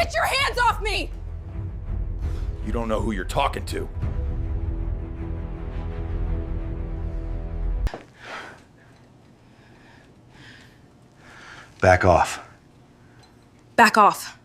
Get your hands off me! You don't know who you're talking to. Back off. Back off.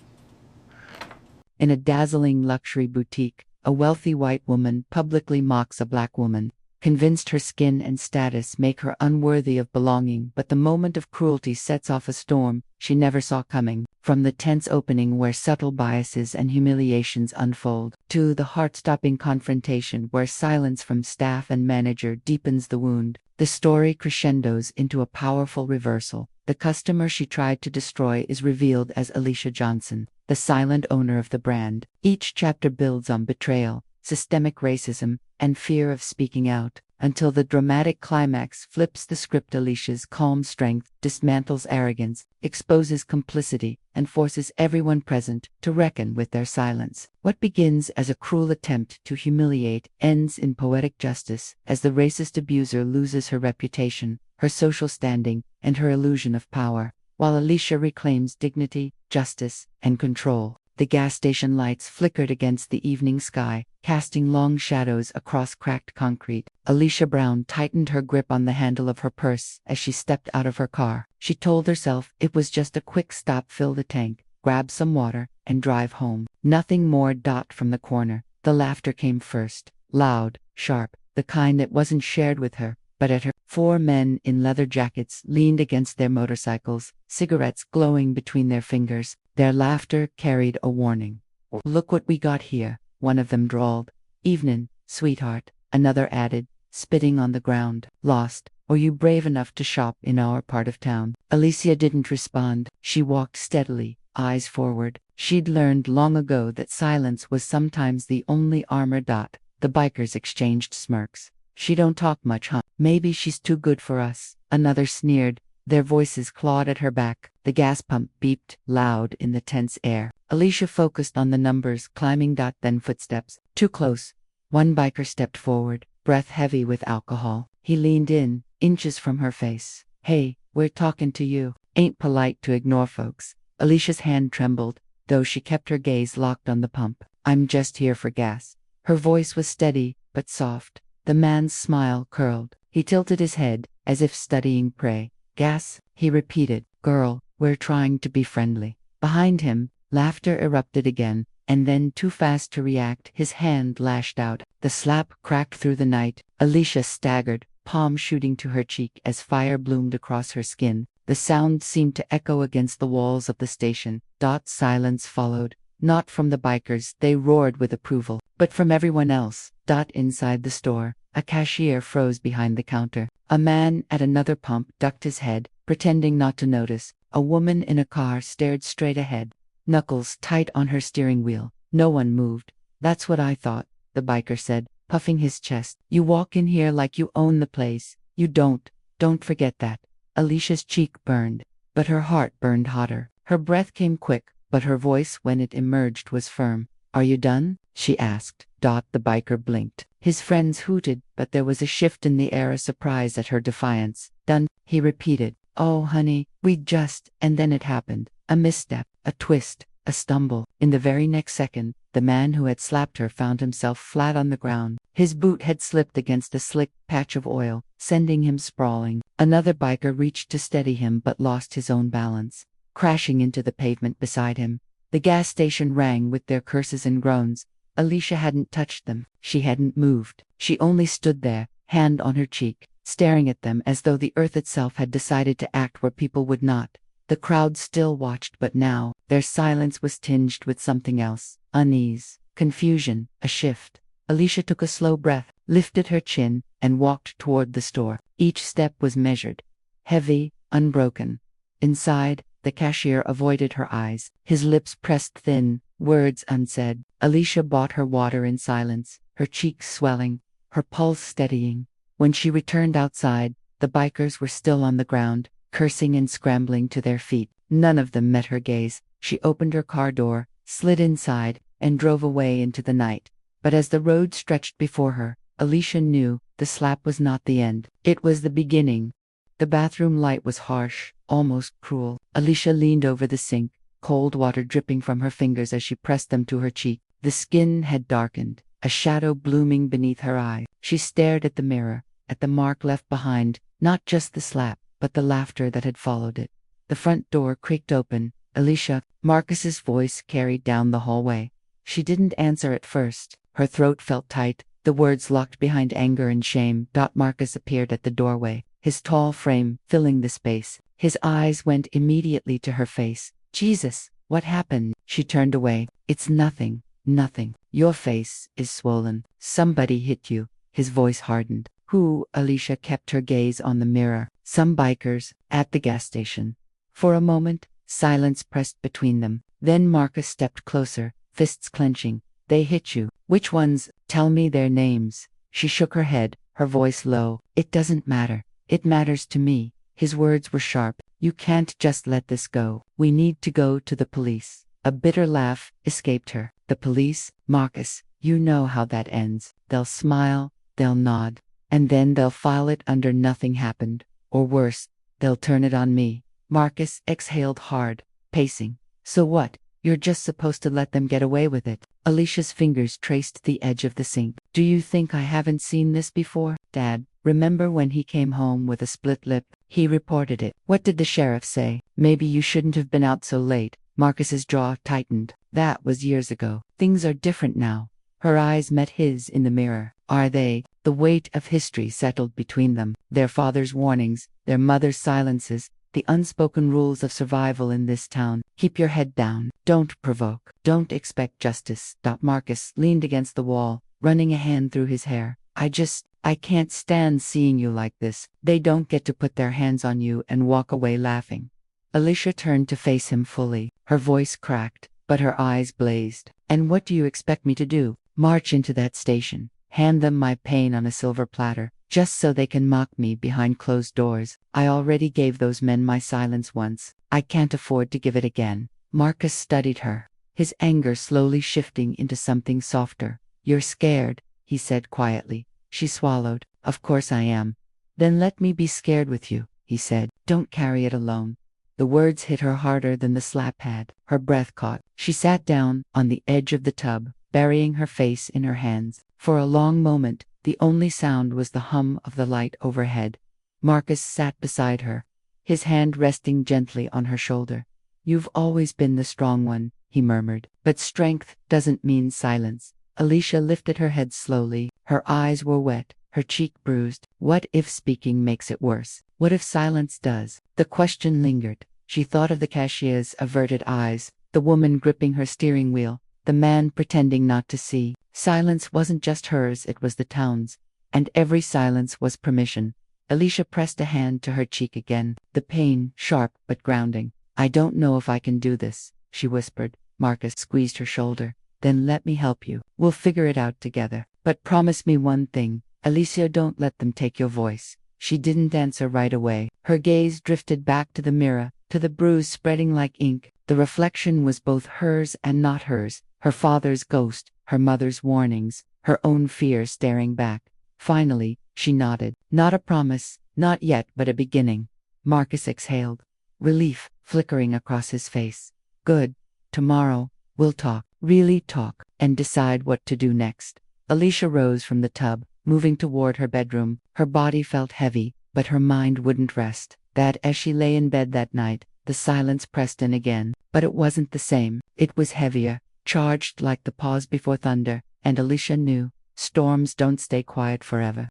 In a dazzling luxury boutique, a wealthy white woman publicly mocks a black woman, convinced her skin and status make her unworthy of belonging. But the moment of cruelty sets off a storm she never saw coming. From the tense opening where subtle biases and humiliations unfold, to the heart-stopping confrontation where silence from staff and manager deepens the wound, the story crescendos into a powerful reversal. The customer she tried to destroy is revealed as Alicia Johnson, the silent owner of the brand. Each chapter builds on betrayal, systemic racism, and fear of speaking out, until the dramatic climax flips the script. Alicia's calm strength dismantles arrogance, exposes complicity, and forces everyone present to reckon with their silence. What begins as a cruel attempt to humiliate ends in poetic justice as the racist abuser loses her reputation, her social standing, and her illusion of power, while Alicia reclaims dignity, justice, and control. The gas station lights flickered against the evening sky, casting long shadows across cracked concrete. Alicia Brown tightened her grip on the handle of her purse as she stepped out of her car. She told herself it was just a quick stop, fill the tank, grab some water, and drive home. Nothing more. From the corner, the laughter came first, loud, sharp, the kind that wasn't shared with her, but at her. 4 men in leather jackets leaned against their motorcycles, cigarettes glowing between their fingers. Their laughter carried a warning. "Look what we got here," one of them drawled. "Evenin', sweetheart," another added, spitting on the ground. "Lost, or you brave enough to shop in our part of town?" Alicia didn't respond. She walked steadily, eyes forward. She'd learned long ago that silence was sometimes the only armor. The bikers exchanged smirks. "She don't talk much, huh? Maybe she's too good for us," another sneered. Their voices clawed at her back. The gas pump beeped loud in the tense air. Alicia focused on the numbers climbing. Then footsteps. Too close. One biker stepped forward, breath heavy with alcohol. He leaned in, inches from her face. "Hey, we're talking to you." Ain't polite to ignore folks. Alicia's hand trembled, though she kept her gaze locked on the pump. "I'm just here for gas." Her voice was steady, but soft. The man's smile curled. He tilted his head, as if studying prey. "Gas?" he repeated. "Girl, we're trying to be friendly." Behind him, laughter erupted again, and then, too fast to react, his hand lashed out. The slap cracked through the night. Alicia staggered, palm shooting to her cheek as fire bloomed across her skin. The sound seemed to echo against the walls of the station. Silence followed. Not from the bikers, they roared with approval, but from everyone else. Inside the store, a cashier froze behind the counter. A man at another pump ducked his head, pretending not to notice. A woman in a car stared straight ahead, knuckles tight on her steering wheel. No one moved. "That's what I thought," the biker said, puffing his chest. "You walk in here like you own the place. You don't. Don't forget that." Alicia's cheek burned, but her heart burned hotter. Her breath came quick, but her voice when it emerged was firm. "Are you done?" she asked. The biker blinked. His friends hooted, but there was a shift in the air, a surprise at her defiance. "Done," he repeated. "Oh, honey, we just..." And then it happened. A misstep, a twist, a stumble. In the very next second, the man who had slapped her found himself flat on the ground. His boot had slipped against a slick patch of oil, sending him sprawling. Another biker reached to steady him but lost his own balance, crashing into the pavement beside him. The gas station rang with their curses and groans. Alicia hadn't touched them. She hadn't moved. She only stood there, hand on her cheek, staring at them as though the earth itself had decided to act where people would not. The crowd still watched, but now, their silence was tinged with something else. Unease, confusion, a shift. Alicia took a slow breath, lifted her chin, and walked toward the store. Each step was measured, heavy, unbroken. Inside, the cashier avoided her eyes, his lips pressed thin, words unsaid. Alicia bought her water in silence, her cheeks swelling, her pulse steadying. When she returned outside, the bikers were still on the ground, cursing and scrambling to their feet. None of them met her gaze. She opened her car door, slid inside, and drove away into the night. But as the road stretched before her, Alicia knew the slap was not the end. It was the beginning. The bathroom light was harsh, almost cruel. Alicia leaned over the sink, cold water dripping from her fingers as she pressed them to her cheek. The skin had darkened, a shadow blooming beneath her eye. She stared at the mirror, at the mark left behind, not just the slap, but the laughter that had followed it. The front door creaked open. Alicia, Marcus's voice carried down the hallway. She didn't answer at first. Her throat felt tight, the words locked behind anger and shame. Marcus appeared at the doorway, his tall frame filling the space. His eyes went immediately to her face. Jesus, what happened? She turned away. It's nothing, nothing. Your face is swollen. Somebody hit you. His voice hardened. Who? Alicia kept her gaze on the mirror. Some bikers, at the gas station. For a moment, silence pressed between them. Then Marcus stepped closer, fists clenching. They hit you. Which ones? Tell me their names. She shook her head, her voice low. It doesn't matter. It matters to me. His words were sharp. You can't just let this go. We need to go to the police. A bitter laugh escaped her. The police? Marcus, you know how that ends. They'll smile, they'll nod, and then they'll file it under nothing happened. Or worse, they'll turn it on me. Marcus exhaled hard, pacing. So what? You're just supposed to let them get away with it. Alicia's fingers traced the edge of the sink. Do you think I haven't seen this before? Dad, remember when he came home with a split lip? He reported it. What did the sheriff say? Maybe you shouldn't have been out so late. Marcus's jaw tightened. That was years ago. Things are different now. Her eyes met his in the mirror. Are they? The weight of history settled between them. Their father's warnings, their mother's silences, the unspoken rules of survival in this town. Keep your head down. Don't provoke. Don't expect justice. Marcus leaned against the wall, running a hand through his hair. I can't stand seeing you like this. They don't get to put their hands on you and walk away laughing. Alicia turned to face him fully. Her voice cracked, but her eyes blazed. And what do you expect me to do? March into that station, hand them my pain on a silver platter, just so they can mock me behind closed doors. I already gave those men my silence once. I can't afford to give it again. Marcus studied her, his anger slowly shifting into something softer. You're scared, he said quietly. She swallowed. Of course I am. Then let me be scared with you, he said. Don't carry it alone. The words hit her harder than the slap had. Her breath caught. She sat down on the edge of the tub, burying her face in her hands. For a long moment, the only sound was the hum of the light overhead. Marcus sat beside her, his hand resting gently on her shoulder. You've always been the strong one, he murmured. But strength doesn't mean silence. Alicia lifted her head slowly. Her eyes were wet, her cheek bruised. What if speaking makes it worse? What if silence does? The question lingered. She thought of the cashier's averted eyes, the woman gripping her steering wheel, the man pretending not to see. Silence wasn't just hers, it was the town's. And every silence was permission. Alicia pressed a hand to her cheek again, the pain sharp but grounding. I don't know if I can do this, she whispered. Marcus squeezed her shoulder. Then let me help you. We'll figure it out together. But promise me one thing. Alicia, don't let them take your voice. She didn't answer right away. Her gaze drifted back to the mirror, to the bruise spreading like ink. The reflection was both hers and not hers. Her father's ghost, her mother's warnings, her own fear staring back. Finally, she nodded. Not a promise, not yet, but a beginning. Marcus exhaled, relief flickering across his face. Good. Tomorrow, we'll talk. Really talk, and decide what to do next. Alicia rose from the tub, moving toward her bedroom. Her body felt heavy, but her mind wouldn't rest. That as she lay in bed that night, the silence pressed in again. But it wasn't the same. It was heavier, charged like the pause before thunder, and Alicia knew, storms don't stay quiet forever.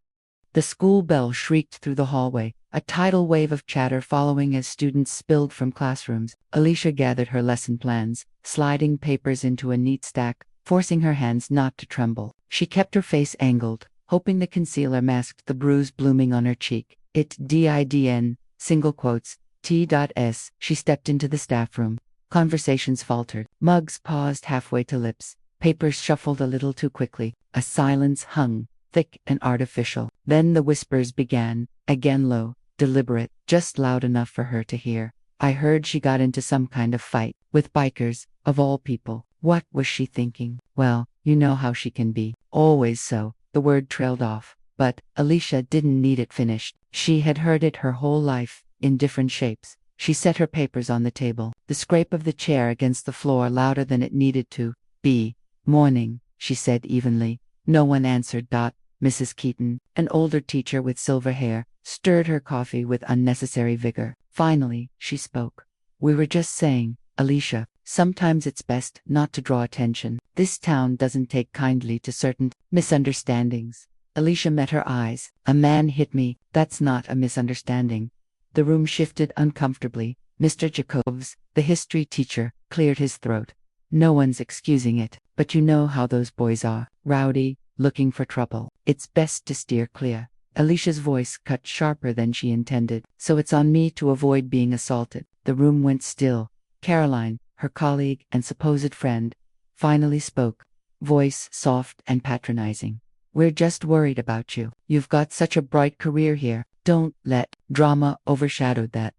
The school bell shrieked through the hallway, a tidal wave of chatter following as students spilled from classrooms. Alicia gathered her lesson plans, sliding papers into a neat stack, forcing her hands not to tremble. She kept her face angled, hoping the concealer masked the bruise blooming on her cheek. It didn't, single quotes, T.S. She stepped into the staff room. Conversations faltered. Mugs paused halfway to lips. Papers shuffled a little too quickly. A silence hung, thick and artificial. Then the whispers began, again low, deliberate, just loud enough for her to hear. I heard she got into some kind of fight, with bikers, of all people. What was she thinking? Well, you know how she can be. Always so. The word trailed off. But Alicia didn't need it finished. She had heard it her whole life, in different shapes. She set her papers on the table, the scrape of the chair against the floor louder than it needed to be. Morning, she said evenly. No one answered. Mrs. Keaton, an older teacher with silver hair, stirred her coffee with unnecessary vigor. Finally, she spoke. We were just saying, Alicia, sometimes it's best not to draw attention. This town doesn't take kindly to certain misunderstandings. Alicia met her eyes. A man hit me. That's not a misunderstanding. The room shifted uncomfortably. Mr. Jacobs, the history teacher, cleared his throat. No one's excusing it, but you know how those boys are. Rowdy, looking for trouble. It's best to steer clear. Alicia's voice cut sharper than she intended. So it's on me to avoid being assaulted. The room went still. Caroline, her colleague and supposed friend, finally spoke. Voice soft and patronizing. We're just worried about you. You've got such a bright career here. Don't let drama overshadow that.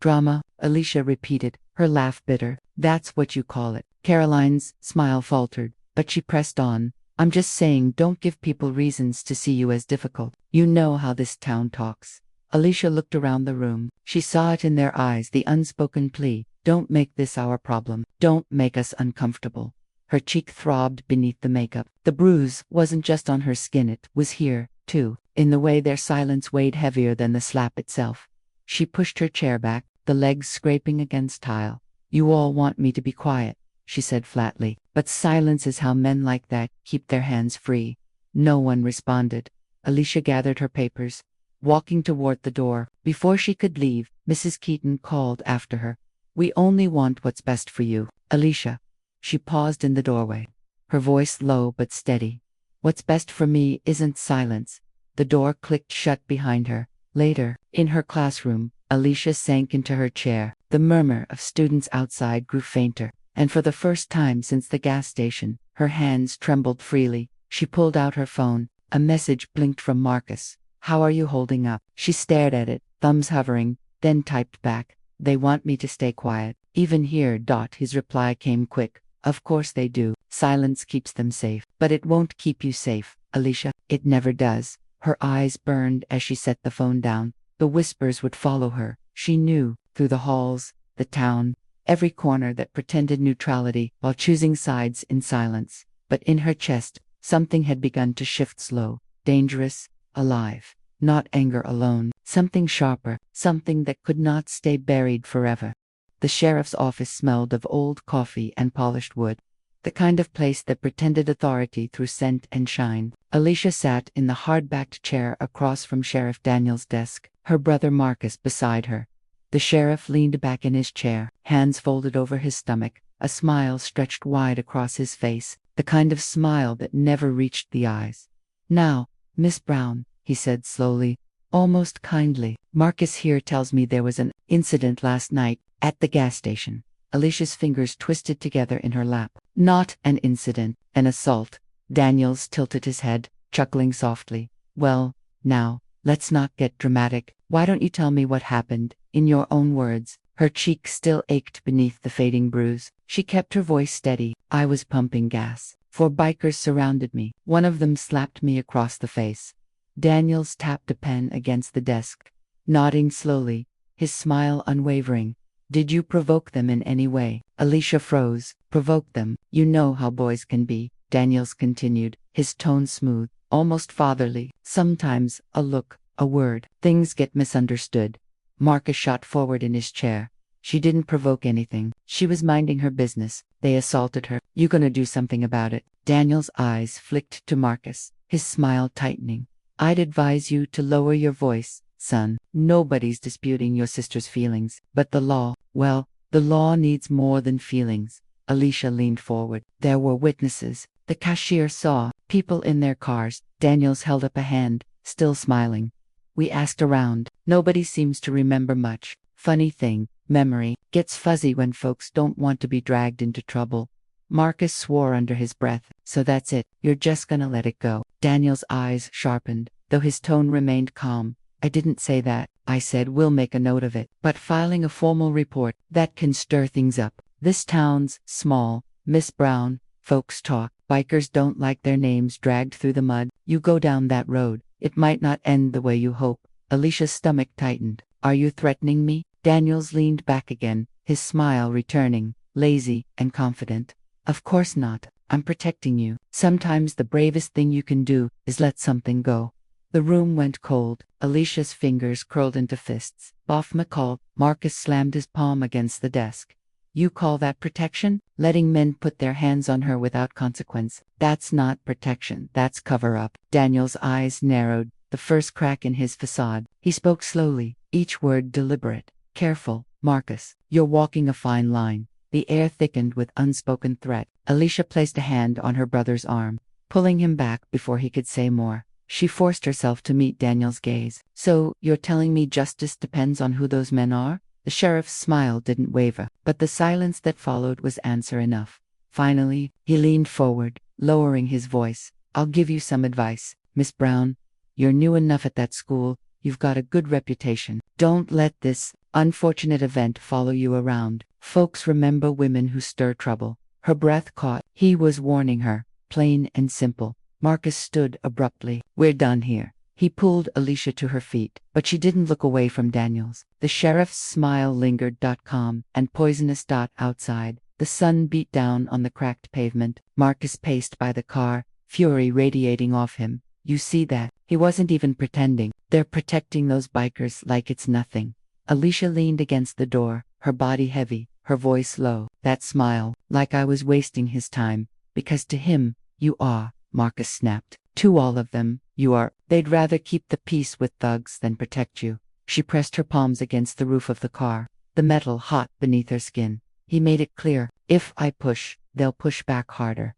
Drama, Alicia repeated, her laugh bitter. That's what you call it. Caroline's smile faltered, but she pressed on. I'm just saying, don't give people reasons to see you as difficult. You know how this town talks. Alicia looked around the room. She saw it in their eyes, the unspoken plea. Don't make this our problem. Don't make us uncomfortable. Her cheek throbbed beneath the makeup. The bruise wasn't just on her skin, it was here, too, in the way their silence weighed heavier than the slap itself. She pushed her chair back, the legs scraping against tile. You all want me to be quiet, she said flatly, but silence is how men like that keep their hands free. No one responded. Alicia gathered her papers, walking toward the door. Before she could leave, Mrs. Keaton called after her. We only want what's best for you, Alicia. She paused in the doorway, her voice low but steady. What's best for me isn't silence. The door clicked shut behind her. Later, in her classroom, Alicia sank into her chair. The murmur of students outside grew fainter, and for the first time since the gas station, her hands trembled freely. She pulled out her phone. A message blinked from Marcus. How are you holding up? She stared at it, thumbs hovering, then typed back. They want me to stay quiet. Even here. His reply came quick. Of course they do. Silence keeps them safe. But it won't keep you safe, Alicia. It never does. Her eyes burned as she set the phone down. The whispers would follow her. She knew, through the halls, the town, every corner that pretended neutrality while choosing sides in silence. But in her chest, something had begun to shift slow, dangerous, alive. Not anger alone, something sharper, something that could not stay buried forever. The sheriff's office smelled of old coffee and polished wood, the kind of place that pretended authority through scent and shine. Alicia sat in the hard-backed chair across from Sheriff Daniel's desk, her brother Marcus beside her. The sheriff leaned back in his chair, hands folded over his stomach, a smile stretched wide across his face, the kind of smile that never reached the eyes. Now, Miss Brown, he said slowly, almost kindly, Marcus here tells me there was an incident last night at the gas station. Alicia's fingers twisted together in her lap. Not an incident, an assault. Daniels tilted his head, chuckling softly. Well, now, let's not get dramatic. Why don't you tell me what happened, in your own words? Her cheek still ached beneath the fading bruise. She kept her voice steady. I was pumping gas. 4 bikers surrounded me. One of them slapped me across the face. Daniels tapped a pen against the desk, nodding slowly, his smile unwavering. Did you provoke them in any way? Alicia froze. Provoke them? You know how boys can be, Daniels continued, his tone smooth, almost fatherly. Sometimes, a look, a word, things get misunderstood. Marcus shot forward in his chair. She didn't provoke anything. She was minding her business. They assaulted her. You gonna do something about it? Daniel's eyes flicked to Marcus, his smile tightening. I'd advise you to lower your voice, son. Nobody's disputing your sister's feelings. But the law, well, the law needs more than feelings. Alicia leaned forward. There were witnesses. The cashier saw, people in their cars. Daniels held up a hand, still smiling. We asked around. Nobody seems to remember much. Funny thing, memory gets fuzzy when folks don't want to be dragged into trouble. Marcus swore under his breath. So that's it. You're just gonna let it go. Daniel's eyes sharpened, though his tone remained calm. I didn't say that. I said we'll make a note of it. But filing a formal report, that can stir things up. This town's small, Miss Brown. Folks talk. Bikers don't like their names dragged through the mud. You go down that road, it might not end the way you hope. Alicia's stomach tightened. Are you threatening me? Daniels leaned back again, his smile returning, lazy and confident. Of course not. I'm protecting you. Sometimes the bravest thing you can do is let something go. The room went cold. Alicia's fingers curled into fists. Boff McCall. Marcus slammed his palm against the desk. You call that protection? Letting men put their hands on her without consequence. That's not protection, that's cover-up. Daniel's eyes narrowed, the first crack in his facade. He spoke slowly, each word deliberate. Careful, Marcus. You're walking a fine line. The air thickened with unspoken threat. Alicia placed a hand on her brother's arm, pulling him back before he could say more. She forced herself to meet Daniel's gaze. So, you're telling me justice depends on who those men are? The sheriff's smile didn't waver, but the silence that followed was answer enough. Finally, he leaned forward, lowering his voice. I'll give you some advice, Miss Brown. You're new enough at that school. You've got a good reputation. Don't let this unfortunate event follow you around. Folks remember women who stir trouble. Her breath caught. He was warning her, plain and simple. Marcus stood abruptly. We're done here. He pulled Alicia to her feet, but she didn't look away from Daniels. The sheriff's smile lingered. Calm and poisonous. Outside, the sun beat down on the cracked pavement. Marcus paced by the car, fury radiating off him. You see that? He wasn't even pretending. They're protecting those bikers like it's nothing. Alicia leaned against the door, her body heavy, her voice low. That smile, like I was wasting his time. Because to him, you are, Marcus snapped. To all of them, you are. They'd rather keep the peace with thugs than protect you. She pressed her palms against the roof of the car, the metal hot beneath her skin. He made it clear, if I push, they'll push back harder.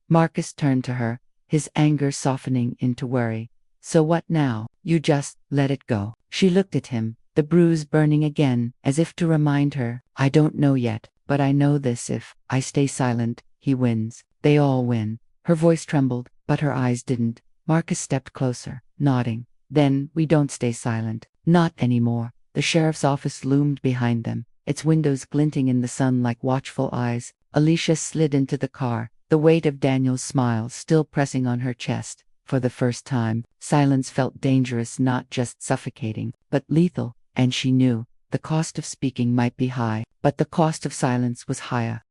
Marcus turned to her, his anger softening into worry. So what now? You just let it go. She looked at him, the bruise burning again, as if to remind her, I don't know yet, but I know this: if I stay silent, he wins. They all win. Her voice trembled, but her eyes didn't. Marcus stepped closer, nodding. Then we don't stay silent. Not anymore. The sheriff's office loomed behind them, its windows glinting in the sun like watchful eyes. Alicia slid into the car, the weight of Daniel's smile still pressing on her chest. For the first time, silence felt dangerous, not just suffocating, but lethal, and she knew the cost of speaking might be high, but the cost of silence was higher.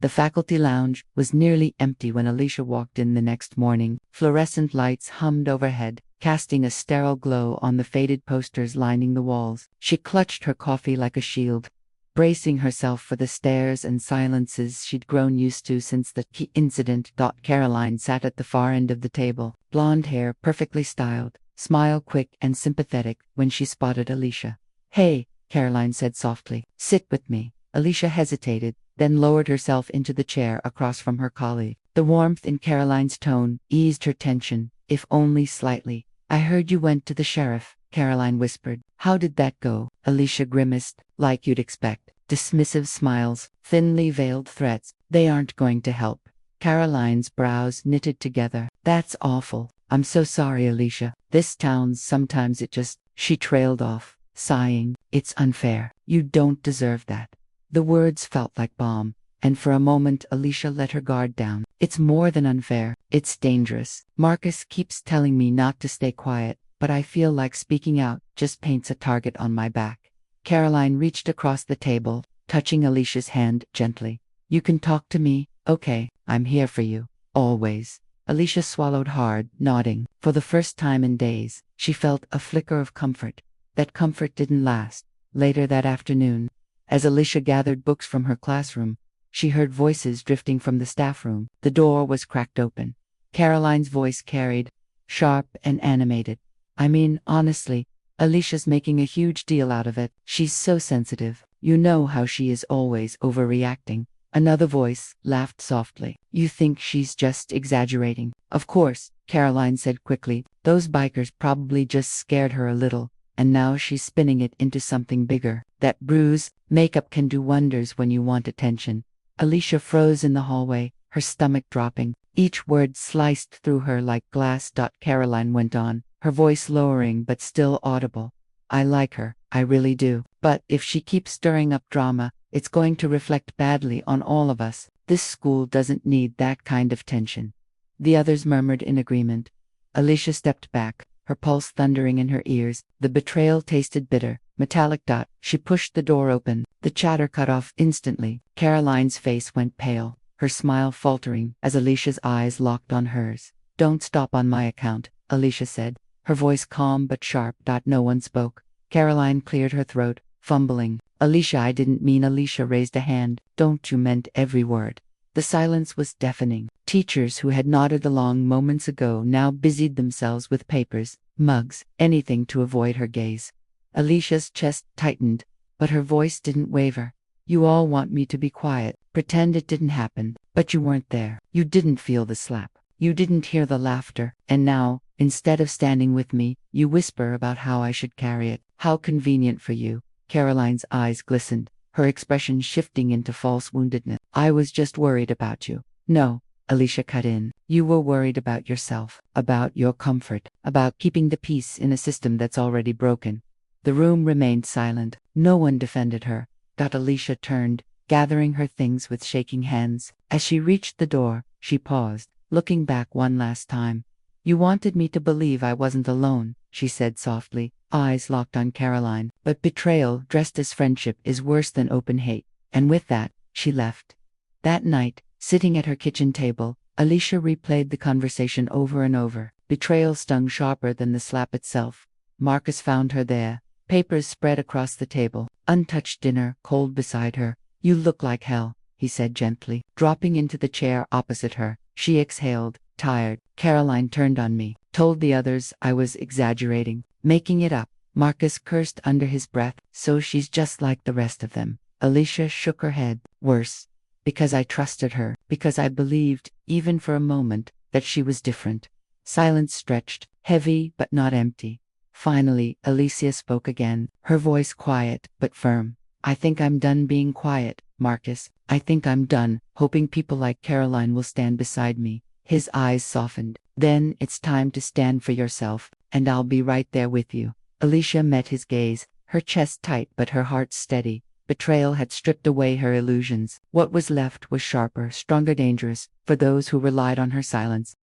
The faculty lounge was nearly empty when Alicia walked in the next morning. Fluorescent lights hummed overhead, casting a sterile glow on the faded posters lining the walls. She clutched her coffee like a shield, bracing herself for the stares and silences she'd grown used to since the key incident. Caroline sat at the far end of the table, blonde hair perfectly styled, smile quick and sympathetic when she spotted Alicia. Hey, Caroline said softly, sit with me. Alicia hesitated, then lowered herself into the chair across from her colleague. The warmth in Caroline's tone eased her tension, if only slightly. I heard you went to the sheriff, Caroline whispered. How did that go? Alicia grimaced, like you'd expect. Dismissive smiles, thinly veiled threats. They aren't going to help. Caroline's brows knitted together. That's awful. I'm so sorry, Alicia. This town's sometimes it just... She trailed off, sighing. It's unfair. You don't deserve that. The words felt like balm, and for a moment Alicia let her guard down. It's more than unfair. It's dangerous. Marcus keeps telling me not to stay quiet, but I feel like speaking out just paints a target on my back. Caroline reached across the table, touching Alicia's hand gently. You can talk to me, okay? I'm here for you. Always. Alicia swallowed hard, nodding. For the first time in days, she felt a flicker of comfort. That comfort didn't last. Later that afternoon, as Alicia gathered books from her classroom, she heard voices drifting from the staff room. The door was cracked open. Caroline's voice carried, sharp and animated. I mean, honestly, Alicia's making a huge deal out of it. She's so sensitive. You know how she is always overreacting. Another voice laughed softly. You think she's just exaggerating? Of course, Caroline said quickly. Those bikers probably just scared her a little. And now she's spinning it into something bigger. That bruise, makeup can do wonders when you want attention. Alicia froze in the hallway, her stomach dropping. Each word sliced through her like glass. Caroline went on, her voice lowering but still audible. I like her, I really do. But if she keeps stirring up drama, it's going to reflect badly on all of us. This school doesn't need that kind of tension. The others murmured in agreement. Alicia stepped back, her pulse thundering in her ears. The betrayal tasted bitter, Metallic dot. She pushed the door open. The chatter cut off instantly. Caroline's face went pale, her smile faltering as Alicia's eyes locked on hers. Don't stop on my account, Alicia said, her voice calm but sharp. No one spoke. Caroline cleared her throat, fumbling. Alicia, I didn't mean. Alicia raised a hand. Don't you meant every word. The silence was deafening. Teachers who had nodded along moments ago now busied themselves with papers, mugs, anything to avoid her gaze. Alicia's chest tightened, but her voice didn't waver. You all want me to be quiet, pretend it didn't happen, but you weren't there. You didn't feel the slap. You didn't hear the laughter, and now, instead of standing with me, you whisper about how I should carry it. How convenient for you. Caroline's eyes glistened, her expression shifting into false woundedness. I was just worried about you. No, Alicia cut in. You were worried about yourself, about your comfort, about keeping the peace in a system that's already broken. The room remained silent. No one defended her. Alicia turned, gathering her things with shaking hands. As she reached the door, she paused, looking back one last time. You wanted me to believe I wasn't alone, she said softly, eyes locked on Caroline. But betrayal dressed as friendship is worse than open hate. And with that, she left. That night, sitting at her kitchen table, Alicia replayed the conversation over and over. Betrayal stung sharper than the slap itself. Marcus found her there, papers spread across the table, untouched dinner cold beside her. You look like hell, he said gently, dropping into the chair opposite her. She exhaled, tired. Caroline turned on me, told the others I was exaggerating, making it up. Marcus cursed under his breath. So she's just like the rest of them. Alicia shook her head. Worse. Because I trusted her, because I believed, even for a moment, that she was different. Silence stretched, heavy but not empty. Finally, Alicia spoke again, her voice quiet but firm. I think I'm done being quiet, Marcus. I think I'm done hoping people like Caroline will stand beside me. His eyes softened. Then it's time to stand for yourself, and I'll be right there with you. Alicia met his gaze, her chest tight but her heart steady. Betrayal had stripped away her illusions. What was left was sharper, stronger, dangerous, for those who relied on her silence.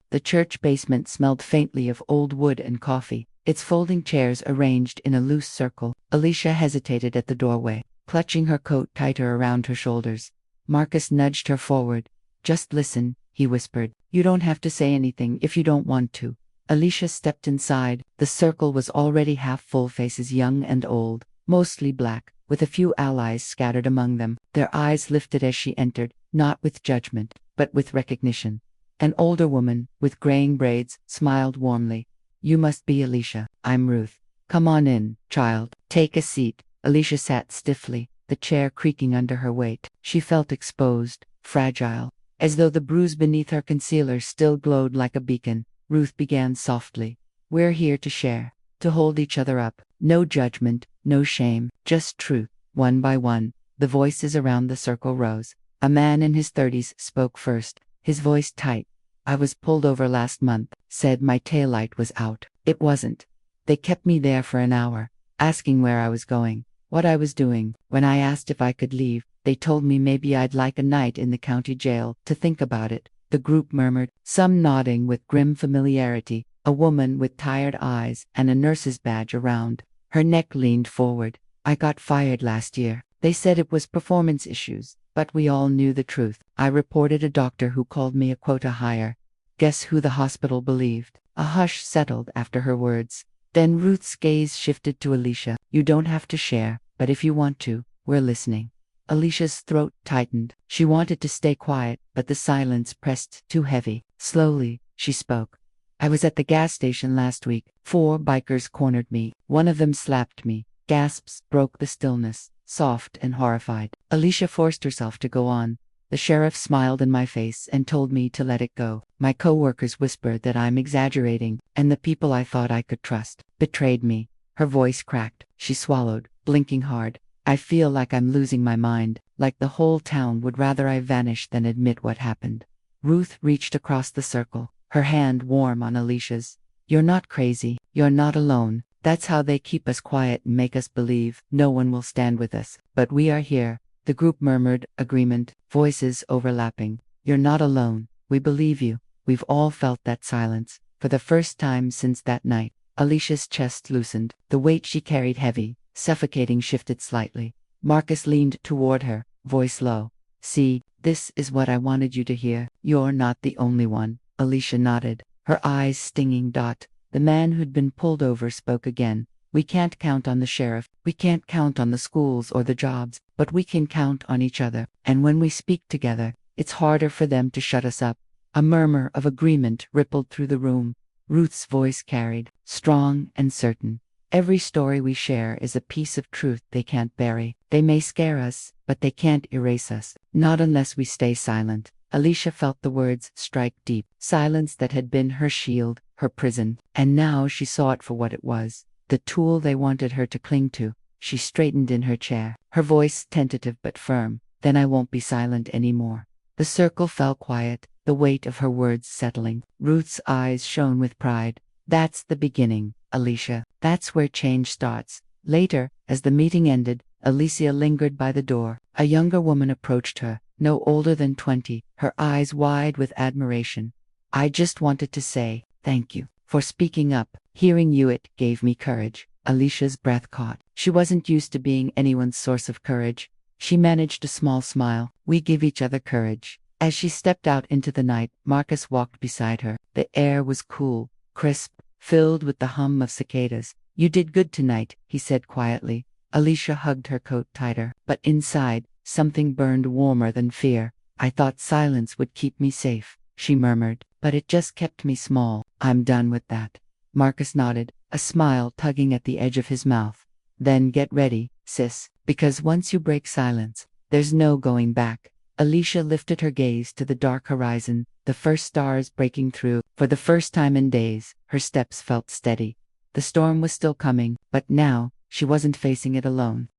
The church basement smelled faintly of old wood and coffee, its folding chairs arranged in a loose circle. Alicia hesitated at the doorway, clutching her coat tighter around her shoulders. Marcus nudged her forward. Just listen, he whispered. You don't have to say anything if you don't want to. Alicia stepped inside. The circle was already half full, faces young and old, mostly black, with a few allies scattered among them. Their eyes lifted as she entered, not with judgment, but with recognition. An older woman, with graying braids, smiled warmly. You must be Alicia. I'm Ruth. Come on in, child. Take a seat. Alicia sat stiffly, the chair creaking under her weight. She felt exposed, fragile, as though the bruise beneath her concealer still glowed like a beacon. Ruth began softly. We're here to share, to hold each other up. No judgment, no shame, just truth. One by one, the voices around the circle rose. A man in his 30s spoke first, his voice tight. I was pulled over last month, said my taillight was out. It wasn't. They kept me there for an hour, asking where I was going, what I was doing. When I asked if I could leave, they told me maybe I'd like a night in the county jail to think about it. The group murmured, some nodding with grim familiarity. A woman with tired eyes and a nurse's badge around her neck leaned forward. I got fired last year. They said it was performance issues, but we all knew the truth. I reported a doctor who called me a quota hire. Guess who the hospital believed? A hush settled after her words. Then Ruth's gaze shifted to Alicia. You don't have to share, but if you want to, we're listening. Alicia's throat tightened. She wanted to stay quiet, but the silence pressed too heavy. Slowly, she spoke. I was at the gas station last week. 4 bikers cornered me. One of them slapped me. Gasps broke the stillness, soft and horrified. Alicia forced herself to go on. The sheriff smiled in my face and told me to let it go. My coworkers whispered that I'm exaggerating, and the people I thought I could trust betrayed me. Her voice cracked. She swallowed, blinking hard. I feel like I'm losing my mind, like the whole town would rather I vanish than admit what happened. Ruth reached across the circle, her hand warm on Alicia's. You're not crazy. You're not alone. That's how they keep us quiet and make us believe no one will stand with us. But we are here. The group murmured agreement, voices overlapping. You're not alone. We believe you. We've all felt that silence. For the first time since that night, Alicia's chest loosened, the weight she carried heavy. suffocating, shifted slightly. Marcus leaned toward her, voice low. See, this is what I wanted you to hear. You're not the only one. Alicia nodded, her eyes stinging. The man who'd been pulled over spoke again. We can't count on the sheriff, we can't count on the schools or the jobs, but we can count on each other. And when we speak together, it's harder for them to shut us up. A murmur of agreement rippled through the room. Ruth's voice carried, strong and certain. Every story we share is a piece of truth they can't bury. They may scare us, but they can't erase us. Not unless we stay silent. Alicia felt the words strike deep. Silence that had been her shield, her prison. And now she saw it for what it was. The tool they wanted her to cling to. She straightened in her chair, her voice tentative but firm. Then I won't be silent anymore. The circle fell quiet, the weight of her words settling. Ruth's eyes shone with pride. That's the beginning, Alicia. That's where change starts. Later, as the meeting ended, Alicia lingered by the door. A younger woman approached her, no older than 20, her eyes wide with admiration. I just wanted to say, thank you for speaking up. Hearing you, it gave me courage. Alicia's breath caught. She wasn't used to being anyone's source of courage. She managed a small smile. We give each other courage. As she stepped out into the night, Marcus walked beside her. The air was cool, crisp, filled with the hum of cicadas. You did good tonight, he said quietly. Alicia hugged her coat tighter, but inside, something burned warmer than fear. I thought silence would keep me safe, she murmured, but it just kept me small. I'm done with that. Marcus nodded, a smile tugging at the edge of his mouth. Then get ready, sis, because once you break silence, there's no going back. Alicia lifted her gaze to the dark horizon, the first stars breaking through. For the first time in days, her steps felt steady. The storm was still coming, but now, she wasn't facing it alone.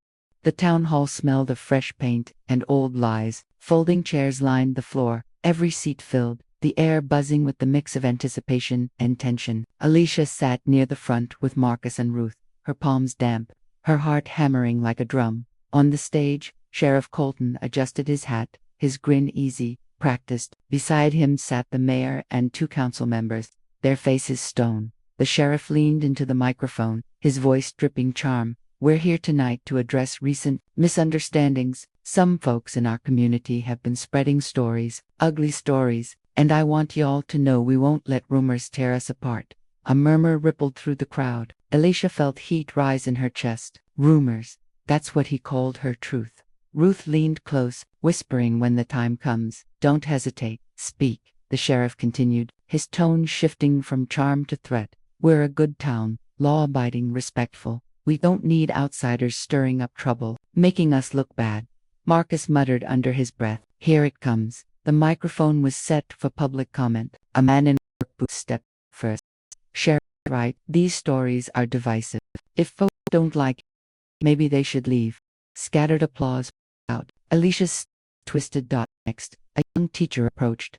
The town hall smelled of fresh paint and old lies. Folding chairs lined the floor, every seat filled, the air buzzing with the mix of anticipation and tension. Alicia sat near the front with Marcus and Ruth, her palms damp, her heart hammering like a drum. On the stage, Sheriff Colton adjusted his hat, his grin easy, practiced. Beside him sat the mayor and 2 council members, their faces stone. The sheriff leaned into the microphone, his voice dripping charm. We're here tonight to address recent misunderstandings. Some folks in our community have been spreading stories, ugly stories, and I want y'all to know we won't let rumors tear us apart. A murmur rippled through the crowd. Alicia felt heat rise in her chest. Rumors. That's what he called her truth. Ruth leaned close, whispering, when the time comes, don't hesitate, speak, the sheriff continued, his tone shifting from charm to threat. We're a good town, law-abiding, respectful. We don't need outsiders stirring up trouble, making us look bad. Marcus muttered under his breath, here it comes. The microphone was set for public comment. A man in a work booth stepped first. Sheriff, right, these stories are divisive. If folks don't like it, maybe they should leave. Scattered applause out. Alicia's twisted. Next, a young teacher approached.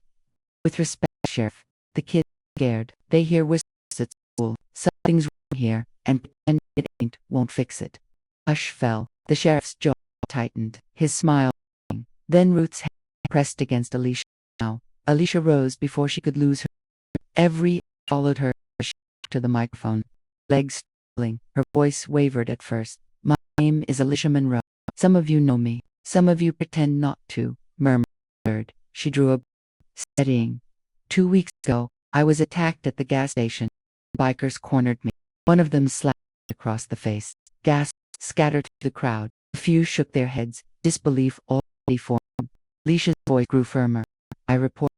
With respect, Sheriff, the kids are scared. They hear whispers at school. Something's wrong here, and pretend it ain't won't fix it. Hush fell. The sheriff's jaw tightened, his smile. Then Ruth's hand pressed against Alicia. Now, Alicia rose before she could lose her. Every followed her to the microphone, legs trembling. Her voice wavered at first. My name is Alicia Monroe. Some of you know me. Some of you pretend not to, murmured. She drew a steadying. 2 weeks ago, I was attacked at the gas station. Bikers cornered me. One of them slapped across the face. Gas scattered through the crowd. A few shook their heads, disbelief already formed. Alicia's voice grew firmer. I reported.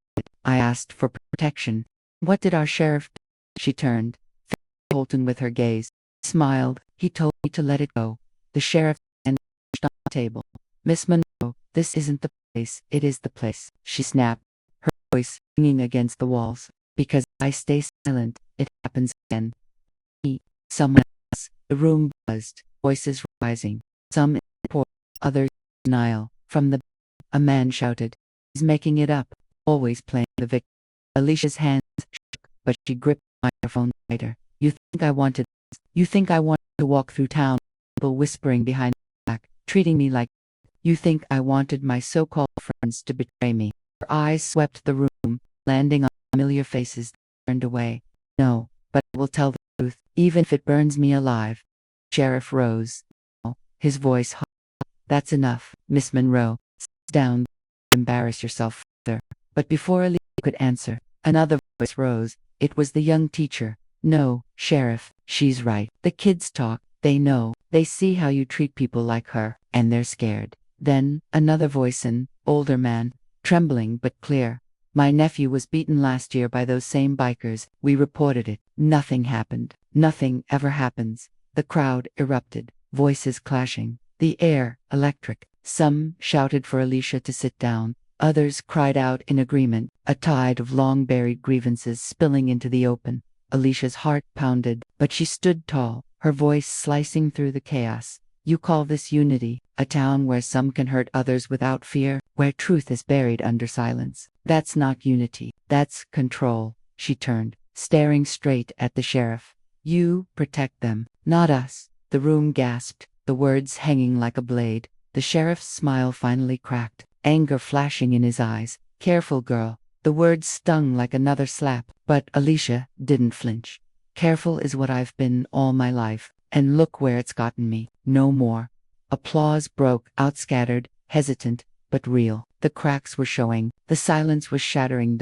I asked for protection. What did our sheriff do? She turned, faced Colton with her gaze. He smiled. He told me to let it go. The sheriff's hand pushed on the table. Miss Monroe, this isn't the place. It is the place, she snapped, her voice ringing against the walls. Because I stay silent, it happens again. Me, someone else. The room buzzed, voices rising. Some in support, others in denial. From the back, a man shouted, he's making it up, always playing the victim. Alicia's hands shook, but she gripped the microphone tighter. You think I wanted to walk through town, people whispering behind my back, treating me like. You think I wanted my so-called friends to betray me. Her eyes swept the room, landing on familiar faces that turned away. No, but I will tell the truth, even if it burns me alive. Sheriff rose. his voice hot. That's enough, Miss Monroe. Sit down. Embarrass yourself further. But before Alicia could answer, another voice rose. It was the young teacher. No, Sheriff, she's right. The kids talk. They know. They see how you treat people like her, and they're scared. Then, another voice, an older man, trembling but clear. My nephew was beaten last year by those same bikers. We reported it. Nothing happened. Nothing ever happens. The crowd erupted, voices clashing, the air electric. Some shouted for Alicia to sit down. Others cried out in agreement, a tide of long-buried grievances spilling into the open. Alicia's heart pounded, but she stood tall, her voice slicing through the chaos. You call this unity, a town where some can hurt others without fear, where truth is buried under silence. That's not unity, that's control. She turned, staring straight at the sheriff. You protect them, not us. The room gasped, the words hanging like a blade. The sheriff's smile finally cracked, anger flashing in his eyes. Careful, girl. The words stung like another slap, but Alicia didn't flinch. Careful is what I've been all my life, and look where it's gotten me. No more. Applause broke out, scattered, hesitant, but real. The cracks were showing, the silence was shattering.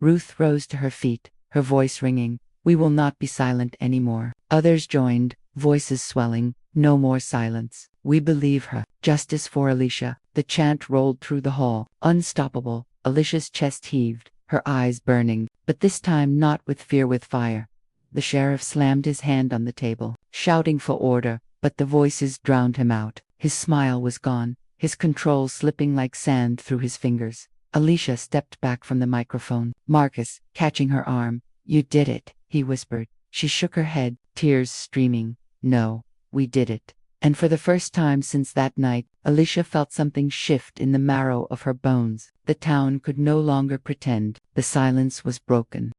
Ruth rose to her feet, her voice ringing. We will not be silent anymore. Others joined, voices swelling. No more silence. We believe her. Justice for Alicia. The chant rolled through the hall, unstoppable. Alicia's chest heaved, her eyes burning, but this time not with fear, with fire. The sheriff slammed his hand on the table, shouting for order, but the voices drowned him out. His smile was gone, his control slipping like sand through his fingers. Alicia stepped back from the microphone. Marcus, catching her arm. You did it, he whispered. She shook her head, tears streaming. No, we did it. And for the first time since that night, Alicia felt something shift in the marrow of her bones. The town could no longer pretend. The silence was broken.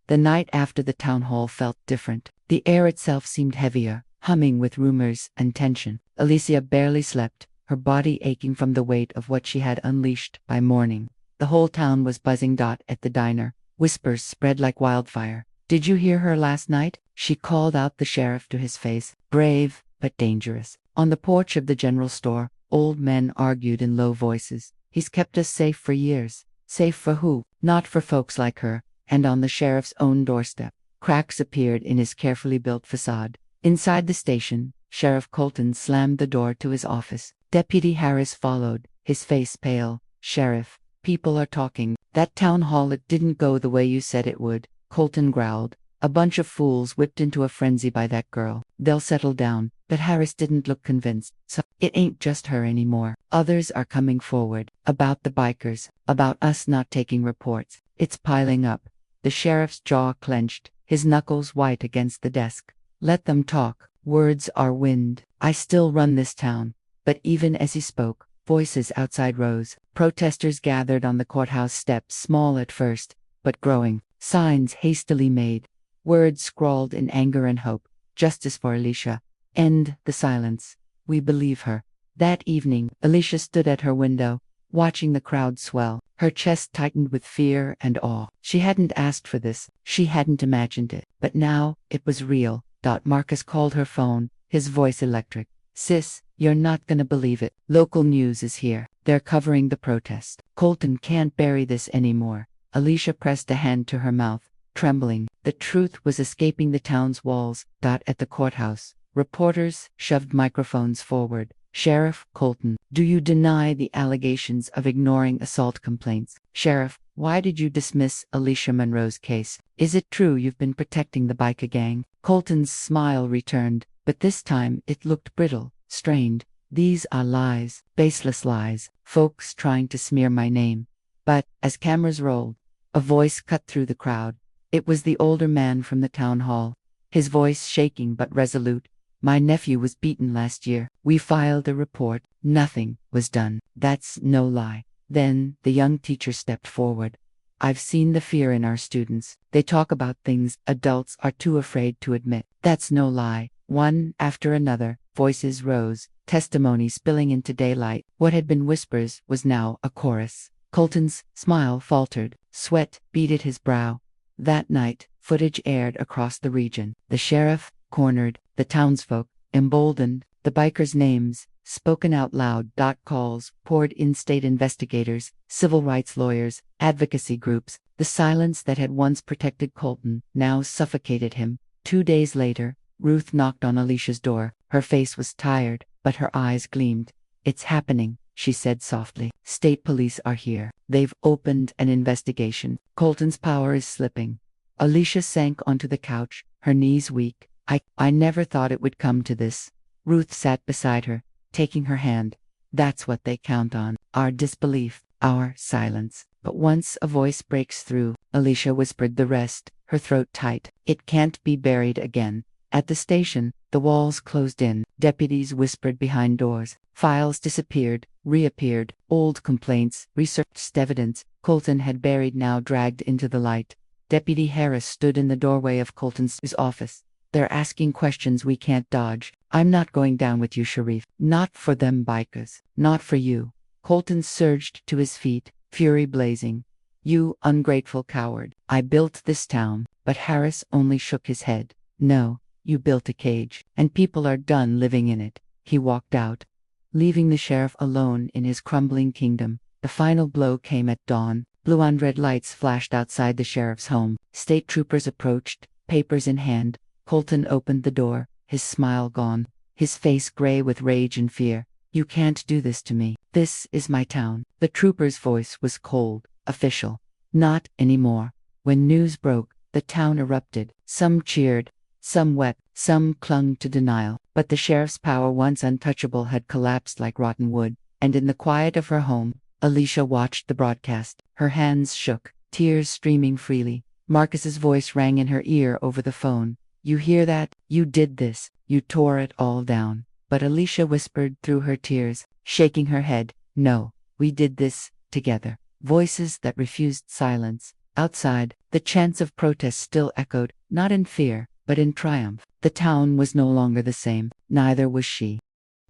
The night after the town hall felt different. The air itself seemed heavier, humming with rumors and tension. Alicia barely slept, her body aching from the weight of what she had unleashed by morning. The whole town was buzzing. At the diner, whispers spread like wildfire. Did you hear her last night? She called out the sheriff to his face. Brave, but dangerous. On the porch of the general store, old men argued in low voices. He's kept us safe for years. Safe for who? Not for folks like her. And on the sheriff's own doorstep, cracks appeared in his carefully built facade. Inside the station, Sheriff Colton slammed the door to his office. Deputy Harris followed, his face pale. Sheriff, people are talking. That town hall, it didn't go the way you said it would, Colton growled. A bunch of fools whipped into a frenzy by that girl. They'll settle down. But Harris didn't look convinced. So, it ain't just her anymore. Others are coming forward. About the bikers. About us not taking reports. It's piling up. The sheriff's jaw clenched, his knuckles white against the desk. Let them talk. Words are wind. I still run this town. But even as he spoke, voices outside rose. Protesters gathered on the courthouse steps, small at first, but growing. Signs hastily made. Words scrawled in anger and hope. Justice for Alicia. End the silence. We believe her. That evening, Alicia stood at her window, watching the crowd swell. Her chest tightened with fear and awe. She hadn't asked for this. She hadn't imagined it. But now, it was real. Marcus called her phone, his voice electric. Sis, you're not gonna believe it. Local news is here. They're covering the protest. Colton can't bury this anymore. Alicia pressed a hand to her mouth, trembling. The truth was escaping the town's walls. At the courthouse, reporters shoved microphones forward. Sheriff Colton, do you deny the allegations of ignoring assault complaints? Sheriff, why did you dismiss Alicia Monroe's case? Is it true you've been protecting the biker gang? Colton's smile returned, but this time it looked brittle, strained. These are lies, baseless lies, folks trying to smear my name. But, as cameras rolled, a voice cut through the crowd. It was the older man from the town hall, his voice shaking but resolute. My nephew was beaten last year. We filed a report. Nothing was done. That's no lie. Then the young teacher stepped forward. I've seen the fear in our students. They talk about things adults are too afraid to admit. That's no lie. One after another, voices rose, testimony spilling into daylight. What had been whispers was now a chorus. Colton's smile faltered. Sweat beaded his brow. That night, footage aired across the region. The sheriff, cornered, the townsfolk, emboldened, the bikers' names spoken out loud. Calls poured in state investigators, civil rights lawyers, advocacy groups. The silence that had once protected Colton now suffocated him. 2 days later, Ruth knocked on Alicia's door. Her face was tired, but her eyes gleamed. "It's happening," she said softly. "State police are here. They've opened an investigation. Colton's power is slipping." Alicia sank onto the couch, her knees weak. I never thought it would come to this." Ruth sat beside her, taking her hand. "That's what they count on. Our disbelief, our silence. But once a voice breaks through," Alicia whispered the rest, her throat tight. "It can't be buried again." At the station, the walls closed in. Deputies whispered behind doors. Files disappeared, reappeared. Old complaints, researched evidence Colton had buried now dragged into the light. Deputy Harris stood in the doorway of Colton's office. "They're asking questions we can't dodge. I'm not going down with you, Sharif. Not for them bikers. Not for you." Colton surged to his feet, fury blazing. "You ungrateful coward. I built this town." But Harris only shook his head. "No, you built a cage, and people are done living in it." He walked out, leaving the sheriff alone in his crumbling kingdom. The final blow came at dawn. Blue and red lights flashed outside the sheriff's home. State troopers approached, papers in hand. Colton opened the door, his smile gone, his face gray with rage and fear. "You can't do this to me. This is my town." The trooper's voice was cold, official. "Not anymore." When news broke, the town erupted. Some cheered, some wept, some clung to denial. But the sheriff's power, once untouchable, had collapsed like rotten wood. And in the quiet of her home, Alicia watched the broadcast. Her hands shook, tears streaming freely. Marcus's voice rang in her ear over the phone. "You hear that? You did this. You tore it all down." But Alicia whispered through her tears, shaking her head, "No, we did this together." Voices that refused silence. Outside, the chants of protest still echoed, not in fear, but in triumph. The town was no longer the same, neither was she.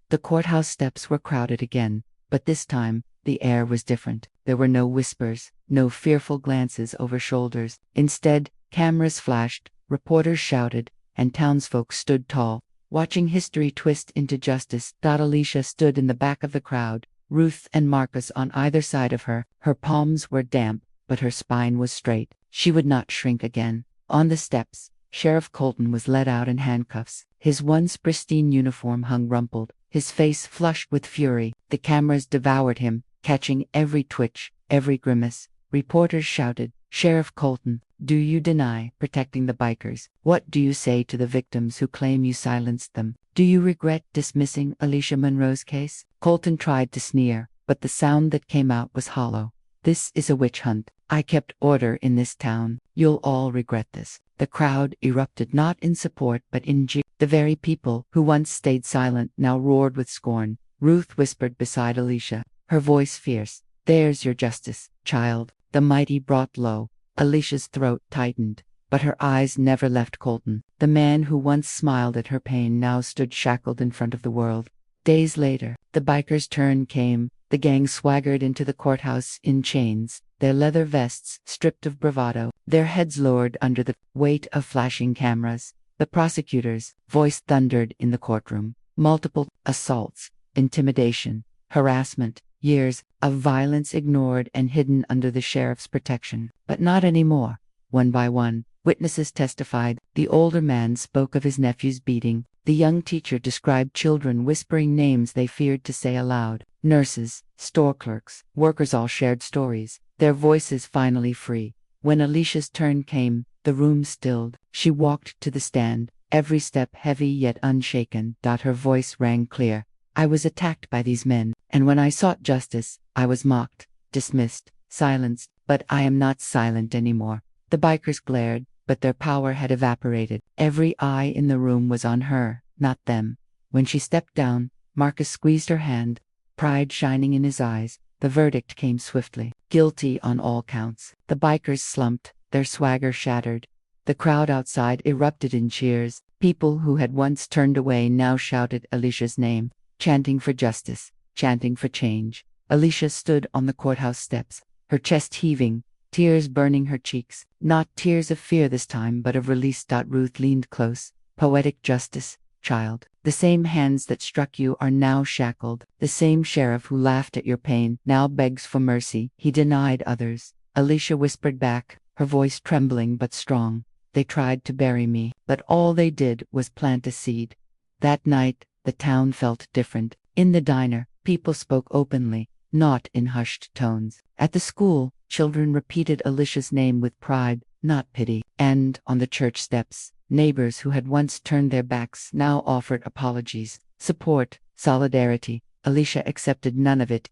The courthouse steps were crowded again, but this time, the air was different. There were no whispers, no fearful glances over shoulders. Instead, cameras flashed, reporters shouted, and townsfolk stood tall, watching history twist into justice. Alicia stood in the back of the crowd, Ruth and Marcus on either side of her. Her palms were damp, but her spine was straight. She would not shrink again. On the steps, Sheriff Colton was led out in handcuffs. His once pristine uniform hung rumpled, his face flushed with fury. The cameras devoured him, catching every twitch, every grimace. Reporters shouted, "Sheriff Colton, do you deny protecting the bikers? What do you say to the victims who claim you silenced them? Do you regret dismissing Alicia Monroe's case?" Colton tried to sneer, but the sound that came out was hollow. "This is a witch hunt. I kept order in this town. You'll all regret this." The crowd erupted not in support but in jeer. The very people who once stayed silent now roared with scorn. Ruth whispered beside Alicia, her voice fierce, "There's your justice, child." The mighty brought low. Alicia's throat tightened, but her eyes never left Colton. The man who once smiled at her pain now stood shackled in front of the world. Days later, the bikers' turn came. The gang swaggered into the courthouse in chains, their leather vests stripped of bravado, their heads lowered under the weight of flashing cameras. The prosecutor's voice thundered in the courtroom. Multiple assaults, intimidation, harassment, years of violence ignored and hidden under the sheriff's protection. But not anymore. One by one, witnesses testified. The older man spoke of his nephew's beating. The young teacher described children whispering names they feared to say aloud. Nurses, store clerks, workers all shared stories, their voices finally free. When Alicia's turn came, the room stilled. She walked to the stand, every step heavy yet unshaken. Her voice rang clear. "I was attacked by these men, and when I sought justice, I was mocked, dismissed, silenced, but I am not silent anymore." The bikers glared, but their power had evaporated. Every eye in the room was on her, not them. When she stepped down, Marcus squeezed her hand, pride shining in his eyes. The verdict came swiftly. Guilty on all counts. The bikers slumped, their swagger shattered. The crowd outside erupted in cheers. People who had once turned away now shouted Alicia's name, chanting for justice, chanting for change. Alicia stood on the courthouse steps, her chest heaving, tears burning her cheeks. Not tears of fear this time, but of release. Ruth leaned close. "Poetic justice, child. The same hands that struck you are now shackled. The same sheriff who laughed at your pain now begs for mercy. He denied others. Alicia whispered back, her voice trembling but strong. They tried to bury me, but all they did was plant a seed. That night, the town felt different. In the diner, people spoke openly, not in hushed tones. At the school, children repeated Alicia's name with pride, not pity. And, on the church steps, neighbors who had once turned their backs now offered apologies, support, solidarity. Alicia accepted none of it.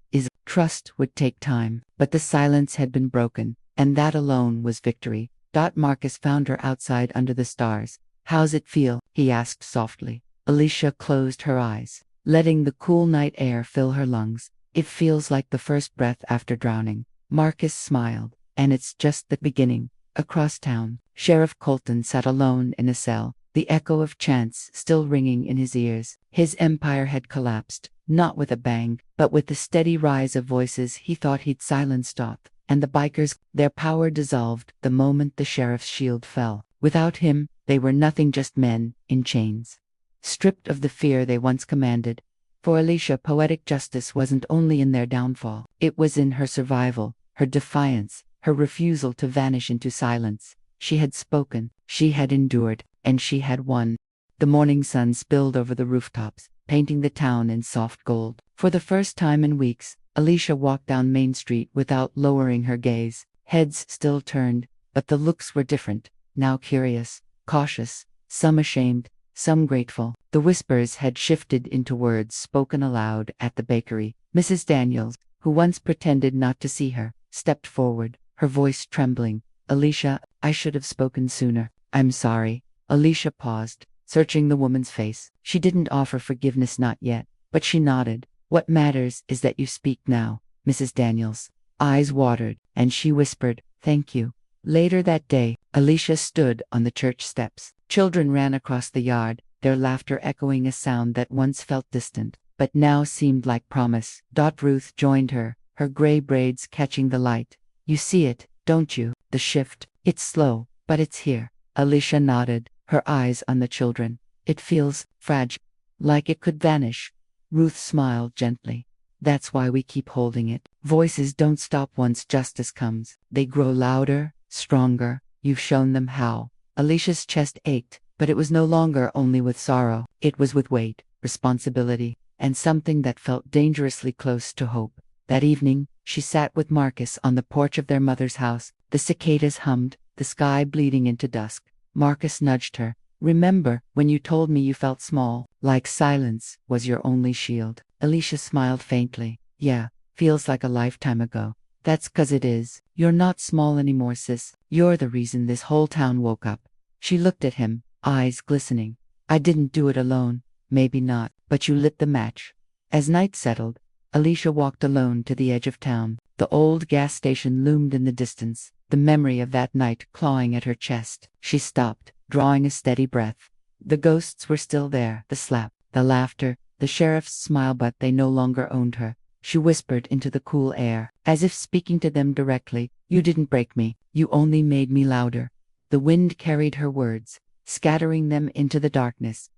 Trust would take time, but the silence had been broken, and that alone was victory. Marcus found her outside under the stars. "How's it feel?" he asked softly. Alicia closed her eyes, letting the cool night air fill her lungs. "It feels like the first breath after drowning." Marcus smiled. "And it's just the beginning." Across town, Sheriff Colton sat alone in a cell, the echo of chants still ringing in his ears. His empire had collapsed, not with a bang, but with the steady rise of voices he thought he'd silenced. And the bikers, their power dissolved the moment the sheriff's shield fell. Without him, they were nothing, just men in chains, stripped of the fear they once commanded. For Alicia, poetic justice wasn't only in their downfall, it was in her survival, her defiance, her refusal to vanish into silence. She had spoken, she had endured, and she had won. The morning sun spilled over the rooftops, painting the town in soft gold. For the first time in weeks, Alicia walked down Main Street without lowering her gaze. Heads still turned, but the looks were different, now curious, cautious, some ashamed, some grateful. The whispers had shifted into words spoken aloud at the bakery. Mrs. Daniels, who once pretended not to see her, stepped forward, her voice trembling. "Alicia, I should have spoken sooner. I'm sorry." Alicia paused, searching the woman's face. She didn't offer forgiveness, not yet, but she nodded. "What matters is that you speak now." Mrs. Daniels' eyes watered, and she whispered, "Thank you." Later that day, Alicia stood on the church steps. Children ran across the yard, their laughter echoing a sound that once felt distant, but now seemed like promise. Ruth joined her, her gray braids catching the light. "You see it, don't you? The shift. It's slow, but it's here." Alicia nodded, her eyes on the children. "It feels fragile, like it could vanish." Ruth smiled gently. "That's why we keep holding it. Voices don't stop once justice comes. They grow louder, stronger. You've shown them how." Alicia's chest ached, but it was no longer only with sorrow. It was with weight, responsibility, and something that felt dangerously close to hope. That evening, she sat with Marcus on the porch of their mother's house. The cicadas hummed, the sky bleeding into dusk. Marcus nudged her. "Remember when you told me you felt small, like silence was your only shield?" Alicia smiled faintly. "Yeah, feels like a lifetime ago." "That's 'cause it is. You're not small anymore, sis. You're the reason this whole town woke up." She looked at him, eyes glistening. "I didn't do it alone." "Maybe not, but you lit the match." As night settled, Alicia walked alone to the edge of town. The old gas station loomed in the distance, the memory of that night clawing at her chest. She stopped, drawing a steady breath. The ghosts were still there, the slap, the laughter, the sheriff's smile, but they no longer owned her. She whispered into the cool air, as if speaking to them directly, "You didn't break me, you only made me louder." The wind carried her words, scattering them into the darkness.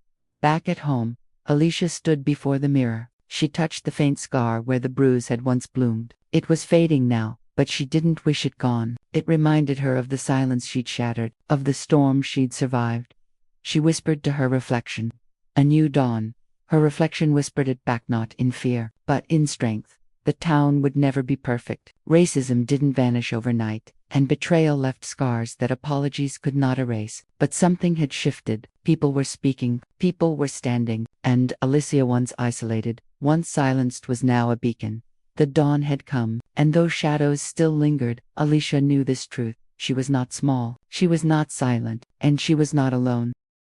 Back at home, Alicia stood before the mirror. She touched the faint scar where the bruise had once bloomed. It was fading now, but she didn't wish it gone. It reminded her of the silence she'd shattered, of the storm she'd survived. She whispered to her reflection, "A new dawn." Her reflection whispered it back, not in fear, but in strength. The town would never be perfect. Racism didn't vanish overnight, and betrayal left scars that apologies could not erase. But something had shifted. People were speaking, people were standing, and Alicia, once isolated, once silenced, was now a beacon. The dawn had come, and though shadows still lingered, Alicia knew this truth. She was not small, she was not silent, and she was not alone.